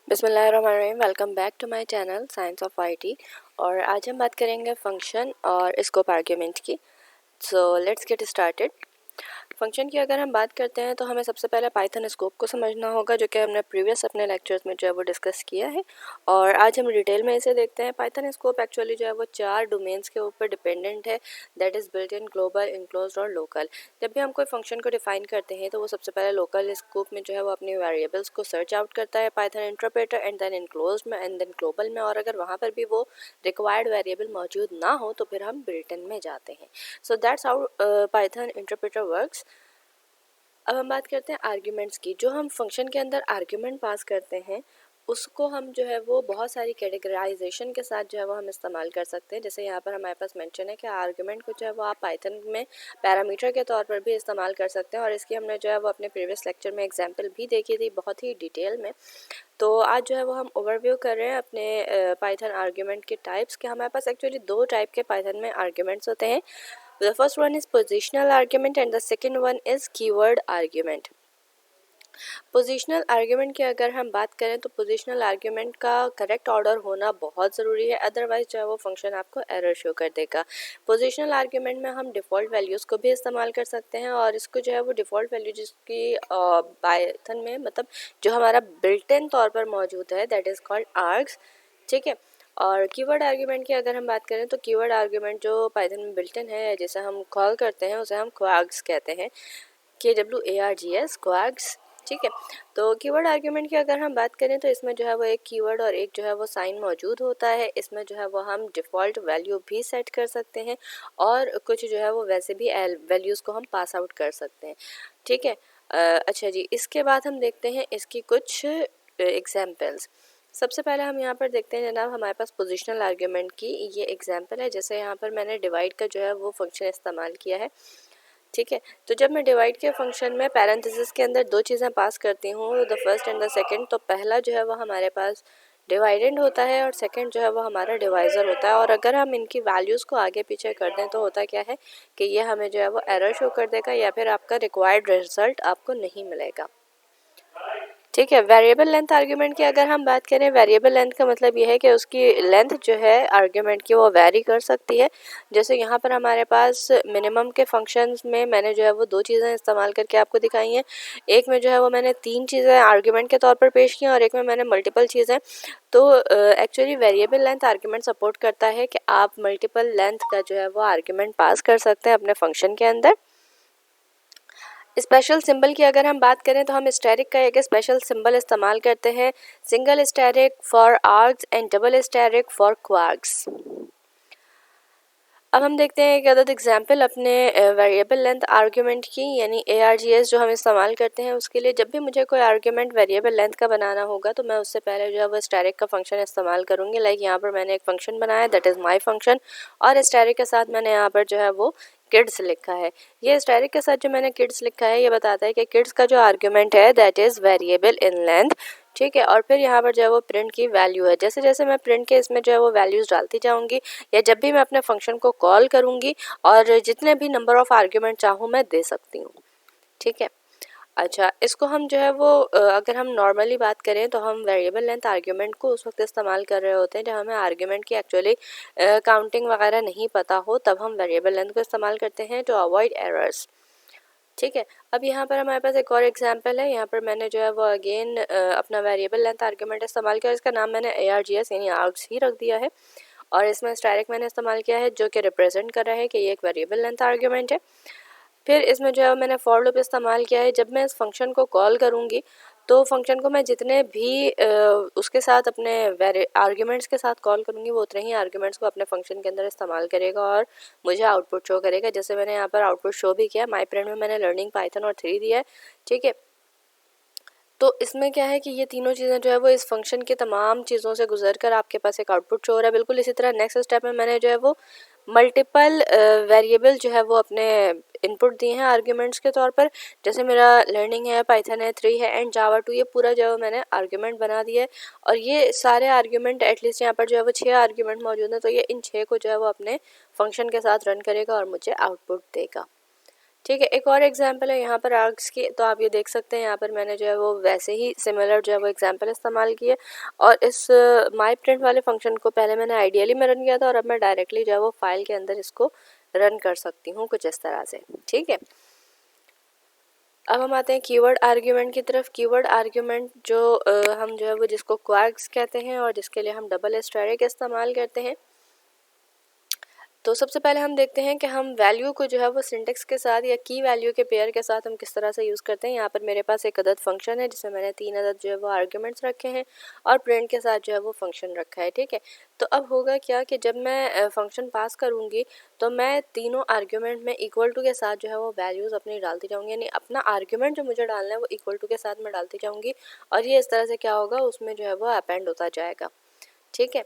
बिस्मिल्लाहिर्रहमानिर्रहीम। Welcome back to my channel science of IT. और आज हम बात करेंगे फंक्शन और स्कोप आर्ग्यूमेंट की। So let's get started. Function की अगर हम बात करते हैं तो हमें सबसे पहले पाइथन स्कोप को समझना होगा, जो कि हमने प्रीवियस अपने लेक्चर्स में जो है वो डिस्कस किया है। और आज हम डिटेल में इसे देखते हैं। पाइथन स्कोप एक्चुअली जो है वो 4 डोमेन्स के ऊपर डिपेंडेंट है, that is built in, global, enclosed और लोकल। जब भी हम कोई फंक्शन को डिफाइन करते हैं तो वो सबसे पहले लोकल स्कोप में जो है वो अपनी वेरिएबल्स को सर्च आउट करता है Python interpreter, and then enclosed में, एंड देन ग्लोबल में। और अगर वहाँ पर भी वो रिक्वायर्ड वेरिएबल मौजूद ना हो तो फिर हम बिल्ट इन में जाते हैं। So that's how Python interpreter works. अब हम बात करते हैं आर्ग्यूमेंट्स की। जो हम फंक्शन के अंदर आर्ग्यूमेंट पास करते हैं उसको हम जो है वो बहुत सारी कैटेगराइजेशन के साथ जो है वो हम इस्तेमाल कर सकते हैं। जैसे यहाँ पर हमारे पास मेंशन है कि आर्ग्यूमेंट को जो है वो आप पाइथन में पैरामीटर के तौर पर भी इस्तेमाल कर सकते हैं, और इसकी हमने जो है वो अपने प्रीवियस लेक्चर में एग्जांपल भी देखी थी बहुत ही डिटेल में। तो आज जो है वो हम ओवरव्यू कर रहे हैं अपने पाइथन आर्ग्यूमेंट के टाइप्स के। हमारे पास एक्चुअली 2 टाइप के पाइथन में आर्ग्यूमेंट्स होते हैं। The first one is positional argument and the second one is keyword argument. Positional argument की अगर हम बात करें तो पोजिशनल आर्ग्यूमेंट का करेक्ट ऑर्डर होना बहुत ज़रूरी है, अदरवाइज जो है वो फंक्शन आपको एरर शो कर देगा। पोजिशनल आर्ग्यूमेंट में हम डिफ़ॉल्ट वैल्यूज़ को भी इस्तेमाल कर सकते हैं, और इसको जो है वो डिफ़ॉल्ट वैल्यू जिसकी पाइथन में मतलब जो हमारा बिल्ट इन तौर पर मौजूद है, दैट इज़ कॉल्ड आर्ग्स। ठीक है। और कीवर्ड आर्ग्यूमेंट की अगर हम बात करें तो कीवर्ड आर्ग्यूमेंट जो पाइथन में बिल्ट इन है, जैसे हम कॉल करते हैं उसे हम क्वाग्स कहते हैं, KWARGS, क्वाग्स। ठीक है। तो कीवर्ड आर्ग्यूमेंट की अगर हम बात करें तो इसमें जो है वो एक कीवर्ड और एक जो है वो साइन मौजूद होता है। इसमें जो है वो हम डिफ़ॉल्ट वैल्यू भी सेट कर सकते हैं, और कुछ जो है वो वैसे भी वैल्यूज़ को हम पास आउट कर सकते हैं। ठीक है। अच्छा जी, इसके बाद हम देखते हैं इसकी कुछ एग्जाम्पल्स। सबसे पहले हम यहाँ पर देखते हैं जनाब, हमारे पास पोजिशनल आर्ग्यूमेंट की ये एग्जाम्पल है। जैसे यहाँ पर मैंने डिवाइड का जो है वो फंक्शन इस्तेमाल किया है। ठीक है। तो जब मैं डिवाइड के फंक्शन में पैरेंथेसिस के अंदर 2 चीज़ें पास करती हूँ, the first and the second, तो पहला जो है वो हमारे पास डिवाइडेंड होता है और सेकंड जो है वो हमारा डिवाइज़र होता है। और अगर हम इनकी वैल्यूज़ को आगे पीछे कर दें तो होता क्या है कि ये हमें जो है वो एरर शो कर देगा, या फिर आपका रिक्वायर्ड रिजल्ट आपको नहीं मिलेगा। ठीक है। वेरिएबल लेंथ आर्ग्यूमेंट की अगर हम बात करें, वेरिएबल लेंथ का मतलब ये है कि उसकी लेंथ जो है आर्ग्यूमेंट की वो वैरी कर सकती है। जैसे यहाँ पर हमारे पास मिनिमम के फंक्शंस में मैंने जो है वो 2 चीज़ें इस्तेमाल करके आपको दिखाई हैं। एक में जो है वो मैंने 3 चीज़ें आर्ग्यूमेंट के तौर पर पेश की, और एक में मैंने मल्टीपल चीज़ें। तो actually variable length argument support करता है कि आप मल्टीपल लेंथ का जो है वो आर्ग्यूमेंट पास कर सकते हैं अपने फंक्शन के अंदर। स्पेशल सिंबल की अगर हम बात करें तो हम स्टैरिक का एक स्पेशल सिंबल इस्तेमाल करते हैं, single asterisk for args and double asterisk for kwargs. अब हम देखते हैं एक अदद एग्जाम्पल अपने वेरिएबल लेंथ आर्ग्यूमेंट की, यानी ARGS जो हम इस्तेमाल करते हैं उसके लिए। जब भी मुझे कोई आर्ग्यूमेंट वेरिएबल लेंथ का बनाना होगा तो मैं उससे पहले जो है वो स्टैरिक का फंक्शन इस्तेमाल करूँगी। लाइक यहाँ पर मैंने एक फंक्शन बनाया, दैट इज़ माई फंक्शन, और स्टैरिक के साथ मैंने यहाँ पर जो है वो किड्स लिखा है। ये स्टैरिक के साथ जो मैंने किड्स लिखा है ये बताता है कि किड्स का जो आर्ग्यूमेंट है that is variable in length. ठीक है। और फिर यहाँ पर जो है वो प्रिंट की वैल्यू है। जैसे जैसे मैं प्रिंट के इसमें जो है वो वैल्यूज़ डालती जाऊँगी, या जब भी मैं अपने फंक्शन को कॉल करूँगी, और जितने भी नंबर ऑफ़ आर्ग्यूमेंट चाहूँ मैं दे सकती हूँ। ठीक है। अच्छा, इसको हम जो है वो अगर हम नॉर्मली बात करें तो हम वेरिएबल लेंथ आर्ग्यूमेंट को उस वक्त इस्तेमाल कर रहे होते हैं जब हमें आर्ग्यूमेंट की एक्चुअली काउंटिंग वगैरह नहीं पता हो, तब हम वेरिएबल लेंथ को इस्तेमाल करते हैं टू अवॉइड एरर्स। ठीक है। अब यहाँ पर हमारे पास एक और एग्जांपल है। यहाँ पर मैंने जो है वो अगेन अपना वेरिएबल लेंथ आर्ग्यूमेंट इस्तेमाल किया, इसका नाम मैंने ARGS यानी आर्ग्स ही रख दिया है, और इसमें स्टैरिक मैंने इस्तेमाल किया है जो कि रिप्रेजेंट कर रहा है कि ये एक वेरिएबल लेंथ आर्ग्यूमेंट है। फिर इसमें जो है मैंने फॉर लूप इस्तेमाल किया है। जब मैं इस फंक्शन को कॉल करूँगी तो फंक्शन को मैं जितने भी उसके साथ अपने आर्ग्यूमेंट्स के साथ कॉल करूँगी वो उतने ही आर्ग्यूमेंट्स को अपने फंक्शन के अंदर इस्तेमाल करेगा और मुझे आउटपुट शो करेगा। जैसे मैंने यहाँ पर आउटपुट शो भी किया, माई प्रिंट में मैंने लर्निंग पाइथन और 3 दिया है। ठीक है। तो इसमें क्या है कि ये तीनों चीज़ें जो है वो इस फंक्शन के तमाम चीज़ों से गुजर कर आपके पास एक आउटपुट शो हो रहा है। बिल्कुल इसी तरह नेक्स्ट स्टेप में मैंने जो है वो मल्टीपल वेरिएबल जो है वो अपने इनपुट दिए हैं आर्ग्यूमेंट्स के तौर पर। जैसे मेरा लर्निंग है, पाइथन है, 3 है एंड जावा 2, ये पूरा जो है मैंने आर्ग्यूमेंट बना दिया है। और ये सारे आर्ग्यूमेंट एटलीस्ट यहाँ पर जो है वो 6 आर्ग्यूमेंट मौजूद हैं, तो ये इन 6 को जो है वो अपने फंक्शन के साथ रन करेगा और मुझे आउटपुट देगा। ठीक है, एक और एग्जांपल है यहाँ पर आर्ग्स की, तो आप ये देख सकते हैं यहाँ पर मैंने जो है वो वैसे ही सिमिलर जो है वो एग्जांपल इस्तेमाल किए और इस माई प्रिंट वाले फंक्शन को पहले मैंने आइडियली में रन किया था और अब मैं डायरेक्टली जो है वो फाइल के अंदर इसको रन कर सकती हूँ कुछ इस तरह से। ठीक है, अब हम आते हैं कीवर्ड आर्ग्यूमेंट की तरफ। कीवर्ड आर्ग्यूमेंट जो हम जो है वो जिसको क्वार्क्स कहते हैं और जिसके लिए हम डबल एस्टेरिक इस्तेमाल करते हैं। तो सबसे पहले हम देखते हैं कि हम वैल्यू को जो है वो सिंटेक्स के साथ या की वैल्यू के पेयर के साथ हम किस तरह से यूज़ करते हैं। यहाँ पर मेरे पास एक अदद फंक्शन है जिसमें मैंने 3 अदद जो है वो आर्ग्यूमेंट्स रखे हैं और प्रिंट के साथ जो है वो फंक्शन रखा है। ठीक है, तो अब होगा क्या कि जब मैं फंक्शन पास करूँगी तो मैं तीनों आर्ग्यूमेंट में इक्वल टू के साथ जो है वो वैल्यूज़ अपनी डालती जाऊँगी, यानी अपना आर्ग्यूमेंट जो मुझे डालना है वो इक्वल टू के साथ मैं डालती जाऊँगी और ये इस तरह से क्या होगा उसमें जो है वो अपेंड होता जाएगा। ठीक है,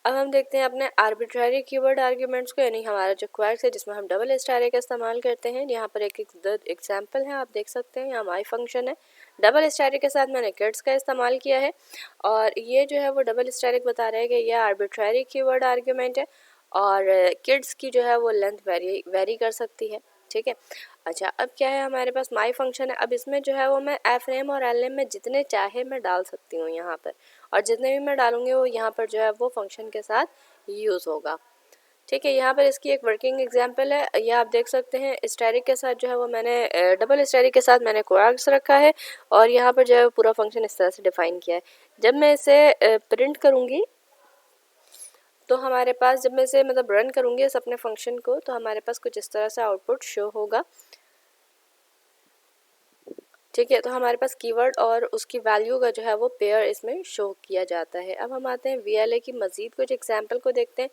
अब हम देखते हैं अपने आर्बिट्ररी कीवर्ड आर्ग्यूमेंट्स को, यानी हमारा जो क्वार्क्स है जिसमें हम डबल एस्टेरिक का इस्तेमाल करते हैं। यहाँ पर एक एग्जांपल है, आप देख सकते हैं, यहाँ माई फंक्शन है, डबल एस्टेरिक के साथ मैंने किड्स का इस्तेमाल किया है और ये जो है वो डबल एस्टेरिक बता रहा है कि ये आर्बिट्ररी कीवर्ड आर्ग्यूमेंट है और किड्स की जो है वो लेंथ वेरी कर सकती है। ठीक है, अच्छा अब क्या है, हमारे पास माई फंक्शन है। अब इसमें जो है वो मैं एफ नेम और एल नेम में जितने चाहे मैं डाल सकती हूँ यहाँ पर, और जितने भी मैं डालूंगी वो यहाँ पर जो है वो फंक्शन के साथ यूज़ होगा। ठीक है, यहाँ पर इसकी एक वर्किंग एग्जांपल है, ये आप देख सकते हैं। स्टैरिक के साथ जो है वो मैंने डबल स्टैरिक के साथ मैंने क्वार्क्स रखा है और यहाँ पर जो है पूरा फंक्शन इस तरह से डिफाइन किया है। जब मैं इसे प्रिंट करूँगी तो हमारे पास, जब मैं इसे मतलब रन करूँगी इस अपने फंक्शन को, तो हमारे पास कुछ इस तरह से आउटपुट शो होगा। ठीक है, तो हमारे पास कीवर्ड और उसकी वैल्यू का जो है वो पेयर इसमें शो किया जाता है। अब हम आते हैं वीएलए की मज़ीद कुछ एग्जांपल को देखते हैं।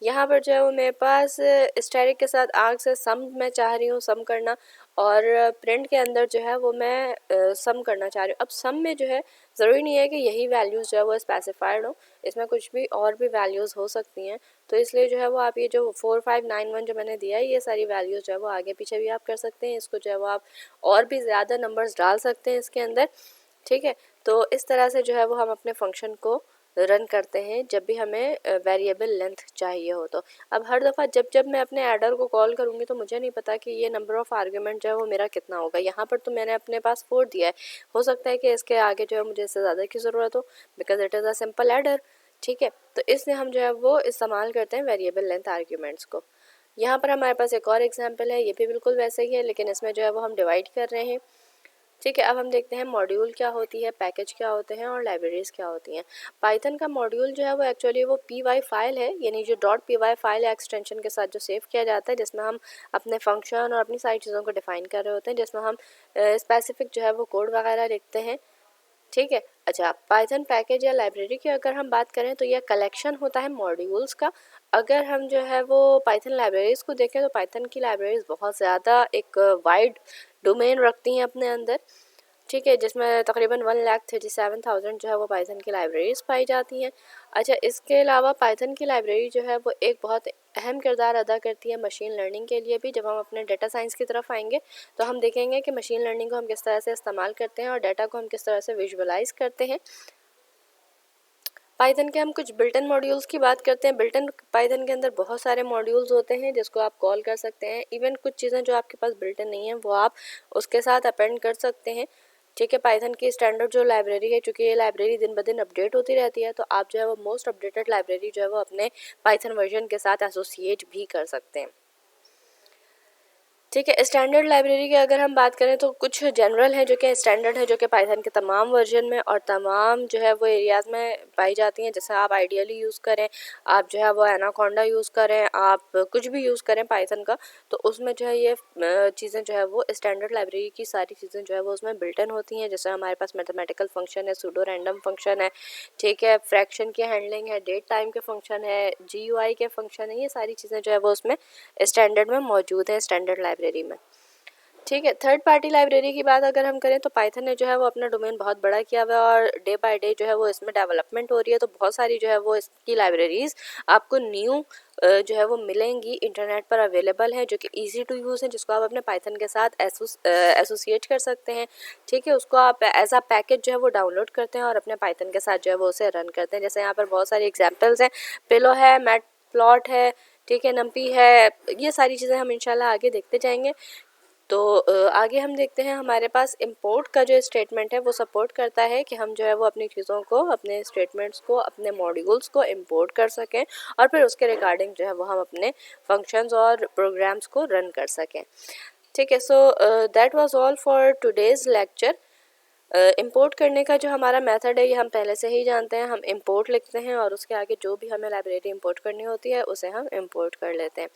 यहाँ पर जो है वो मेरे पास स्टैरिक के साथ आर्ग्स है, सम मैं चाह रही हूँ सम करना और प्रिंट के अंदर जो है वो मैं सम करना चाह रही हूँ। अब सम में जो है ज़रूरी नहीं है कि यही वैल्यूज़ जो है वो स्पेसिफाइड हो, इसमें कुछ भी और भी वैल्यूज़ हो सकती हैं। तो इसलिए जो है वो आप ये जो 4591 जो मैंने दिया है ये सारी वैल्यूज़ जो है वो आगे पीछे भी आप कर सकते हैं। इसको जो है वो आप और भी ज़्यादा नंबर्स डाल सकते हैं इसके अंदर। ठीक है, तो इस तरह से जो है वो हम अपने फंक्शन को रन करते हैं जब भी हमें वेरिएबल लेंथ चाहिए हो। तो अब हर दफ़ा जब जब मैं अपने एडर को कॉल करूँगी तो मुझे नहीं पता कि ये नंबर ऑफ़ आर्ग्यूमेंट जो है वो मेरा कितना होगा। यहाँ पर तो मैंने अपने पास 4 दिया है, हो सकता है कि इसके आगे जो है मुझे इससे ज़्यादा की ज़रूरत हो, because it is a simple adder. ठीक है, तो इसलिए हम जो है वो इस्तेमाल करते हैं वेरिएबल लेंथ आर्ग्यूमेंट्स को। यहाँ पर हमारे पास एक और एग्जांपल है, ये भी बिल्कुल वैसे ही है, लेकिन इसमें जो है वो हम डिवाइड कर रहे हैं। ठीक है, अब हम देखते हैं मॉड्यूल क्या होती है, पैकेज क्या होते हैं और लाइब्रेरीज़ क्या होती हैं। पाइथन का मॉड्यूल जो है वो एक्चुअली वो py फाइल है, यानी जो .py फाइल है एक्सटेंशन के साथ जो सेव किया जाता है, जिसमें हम अपने फंक्शन और अपनी सारी चीज़ों को डिफाइन कर रहे होते हैं, जिसमें हम स्पेसिफिक जो है वो कोड वगैरह लिखते हैं। ठीक है, अच्छा पाइथन पैकेज या लाइब्रेरी की अगर हम बात करें तो यह कलेक्शन होता है मॉड्यूल्स का। अगर हम जो है वो पाइथन लाइब्रेरीज़ को देखें तो पाइथन की लाइब्रेरीज़ बहुत ज़्यादा एक वाइड डोमेन रखती हैं अपने अंदर। ठीक है, जिसमें तकरीबन 1,37,000 जो है वो पाइथन की लाइब्रेरीज़ पाई जाती हैं। अच्छा, इसके अलावा पाइथन की लाइब्रेरी जो है वो एक बहुत अहम किरदार अदा करती है मशीन लर्निंग के लिए भी। जब हम अपने डेटा साइंस की तरफ आएंगे तो हम देखेंगे कि मशीन लर्निंग को हम किस तरह से इस्तेमाल करते हैं और डाटा को हम किस तरह से विजुअलाइज करते हैं। पाइथन के हम कुछ बिल्टन मॉड्यूल्स की बात करते हैं। बिल्टन पाइथन के अंदर बहुत सारे मॉड्यूल्स होते हैं जिसको आप कॉल कर सकते हैं। इवन कुछ चीज़ें जो आपके पास बिल्टन नहीं है वो आप उसके साथ अपेंड कर सकते हैं। ठीक है, पाइथन की स्टैंडर्ड जो लाइब्रेरी है, चूँकि ये लाइब्रेरी दिन ब दिन अपडेट होती रहती है, तो आप जो है वो मोस्ट अपडेटेड लाइब्रेरी जो है वो अपने पाइथन वर्जन के साथ एसोसिएट भी कर सकते हैं। ठीक है, स्टैंडर्ड लाइब्रेरी की अगर हम बात करें तो कुछ जनरल है जो कि स्टैंडर्ड है, जो कि पाइथन के तमाम वर्जन में और तमाम जो है वो एरियाज़ में पाई जाती हैं। जैसे आप आइडियली यूज़ करें, आप जो है वो एनाकोंडा यूज़ करें, आप कुछ भी यूज़ करें पाइथन का, तो उसमें जो है ये चीज़ें जो है वो स्टैंडर्ड लाइब्रेरी की सारी चीज़ें जो है वो उसमें बिल्टन होती हैं। जैसे हमारे पास मैथमेटिकल फंक्शन है, सूडो रैंडम फंक्शन है, ठीक है, फ्रैक्शन की हैंडलिंग है, डेट टाइम के फंक्शन है, GUI के फंक्शन है, ये सारी चीज़ें जो है वो उसमें स्टैंडर्ड में मौजूद हैं स्टैंडर्ड लाइब्रेरी में। ठीक है, थर्ड पार्टी लाइब्रेरी की बात अगर हम करें तो पाइथन ने जो है वो अपना डोमेन बहुत बड़ा किया हुआ है और डे बाय डे जो है वो इसमें डेवलपमेंट हो रही है। तो बहुत सारी जो है वो इसकी लाइब्रेरीज़ आपको न्यू जो है वो मिलेंगी, इंटरनेट पर अवेलेबल है, जो कि इजी टू यूज़ है, जिसको आप अपने पाइथन के साथ एसोसिएट कर सकते हैं। ठीक है, उसको आप एज अ पैकेज जो है वो डाउनलोड करते हैं और अपने पाइथन के साथ जो है वो उसे रन करते हैं। जैसे यहाँ पर बहुत सारी एग्जाम्पल्स हैं, पिलो है, मैटप्लॉट है, ठीक है, numpy है, ये सारी चीज़ें हम इंशाल्लाह आगे देखते जाएंगे। तो आगे हम देखते हैं हमारे पास इंपोर्ट का जो स्टेटमेंट है वो सपोर्ट करता है कि हम जो है वो अपनी चीज़ों को, अपने स्टेटमेंट्स को, अपने मॉड्यूल्स को इंपोर्ट कर सकें और फिर उसके रिगार्डिंग जो है वो हम अपने फंक्शंस और प्रोग्राम्स को रन कर सकें। ठीक है, so that was all for today's lecture. Import करने का जो हमारा मेथड है ये हम पहले से ही जानते हैं। हम इंपोर्ट लिखते हैं और उसके आगे जो भी हमें लाइब्रेरी इंपोर्ट करनी होती है उसे हम इंपोर्ट कर लेते हैं।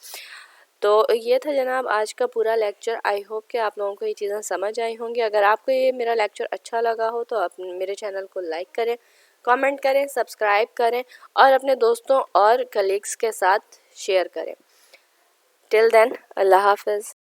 तो ये था जनाब आज का पूरा लेक्चर। आई होप कि आप लोगों को ये चीज़ें समझ आई होंगी। अगर आपको ये मेरा लेक्चर अच्छा लगा हो तो आप मेरे चैनल को लाइक करें, कमेंट करें, सब्सक्राइब करें और अपने दोस्तों और कलीग्स के साथ शेयर करें। टिल देन, अल्लाह हाफ़िज़।